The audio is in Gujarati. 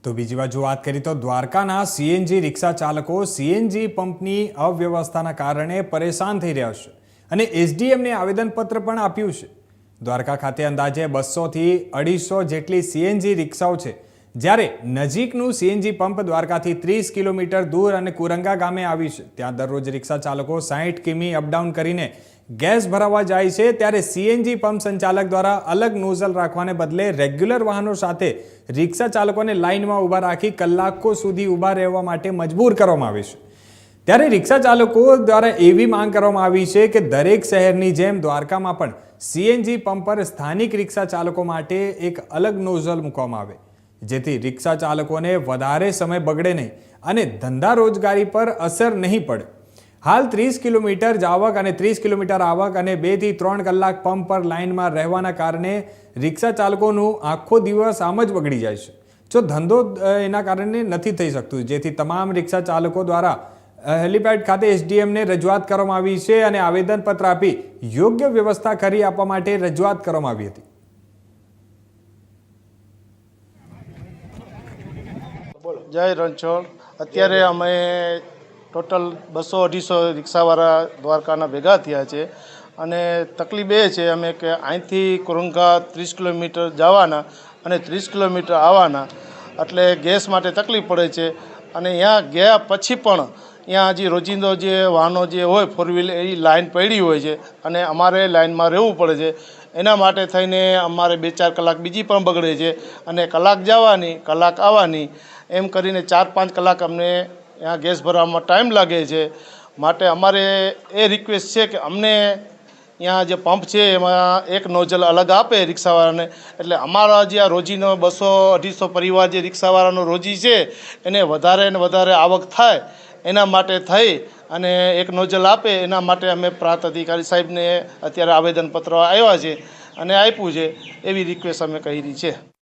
તો બીજી બાજુ વાત કરીએ તો દ્વારકાના સીએનજી રિક્ષા ચાલકો સીએનજી પંપની અવ્યવસ્થાના કારણે પરેશાન થઈ રહ્યા છે અને એસડીએમને આવેદનપત્ર પણ આપ્યું છે। દ્વારકા ખાતે અંદાજે 200 થી 250 જેટલી સીએનજી રિક્ષાઓ છે, જ્યારે નજીકનું સીએનજી પંપ દ્વારકાથી 30 કિલોમીટર દૂર અને કુરંગા ગામે આવી છે। ત્યાં દરરોજ રિક્ષા ચાલકો 60 કિમી અપડાઉન કરીને ગેસ ભરાવવા જાય છે, ત્યારે સીએનજી પંપ સંચાલક દ્વારા અલગ નોઝલ રાખવાને બદલે રેગ્યુલર વાહનો સાથે રિક્ષા ચાલકોને લાઇનમાં ઊભા રાખી કલાકો સુધી ઊભા રહેવા માટે મજબૂર કરવામાં આવે છે। ત્યારે રિક્ષા ચાલકો દ્વારા એવી માંગ કરવામાં આવી છે કે દરેક શહેરની જેમ દ્વારકામાં પણ સીએનજી પંપ પર સ્થાનિક રિક્ષા ચાલકો માટે એક અલગ નોઝલ મૂકવામાં આવે, જેથી રિક્ષા ચાલકોને વધારે સમય બગડે નહીં અને ધંધા રોજગારી પર અસર નહીં પડે। હાલ 30 કિલોમીટર જાવક અને 30 કિલોમીટર આવક અને 2 થી 3 કલાક પંપ પર લાઇનમાં રહેવાના કારણે રિક્ષા ચાલકોનું આખો દિવસ આમ જ બગડી જાય છે। જો ધંધો એના કારણે નથી થઈ શકતું, જેથી તમામ રિક્ષા ચાલકો દ્વારા હેલીપેડ ખાતે એસડીએમને રજૂઆત કરવામાં આવી છે અને આવેદનપત્ર આપી યોગ્ય વ્યવસ્થા કરી આપવા માટે રજૂઆત કરવામાં આવી હતી। જય રણછોડ। અત્યારે અમે ટોટલ 200-250 રિક્ષાવાળા દ્વારકાના ભેગા થયા છે અને તકલીફ એ છે અમે કે અહીંથી કુરંગા 30 કિલોમીટર જવાના અને 30 કિલોમીટર આવવાના, એટલે ગેસ માટે તકલીફ પડે છે અને અહીંયા ગયા પછી પણ અહીંયા હજી રોજિંદો જે વાહનો જે હોય ફોર વ્હીલ એ લાઈન પડી હોય છે અને અમારે લાઈનમાં રહેવું પડે છે। એના માટે થઈને અમારે 2-4 કલાક બીજી પણ બગડે છે અને કલાક જવાની કલાક આવવાની એમ કરીને 4-5 કલાક અમને यहाँ गैस भरवामां टाइम लगे छे। माटे अमारे ए रिक्वेस्ट है कि अमने यहाँ जो पंप है एमां एक नोजल अलग आपे रिक्षावाळाने, एटले अमारा जे आ रोजीनो 200-250 परिवार जे रिक्षावाळानो रोजी है एने वधारे ने वधारे आवक थाय एना माटे थई अने एक नोजल आपे एना माटे अमे प्रांत अधिकारी साहेबने अत्यारे आवेदनपत्र आव्या छे अने आप्युं छे एवी रिक्वेस्ट अमे करी छे।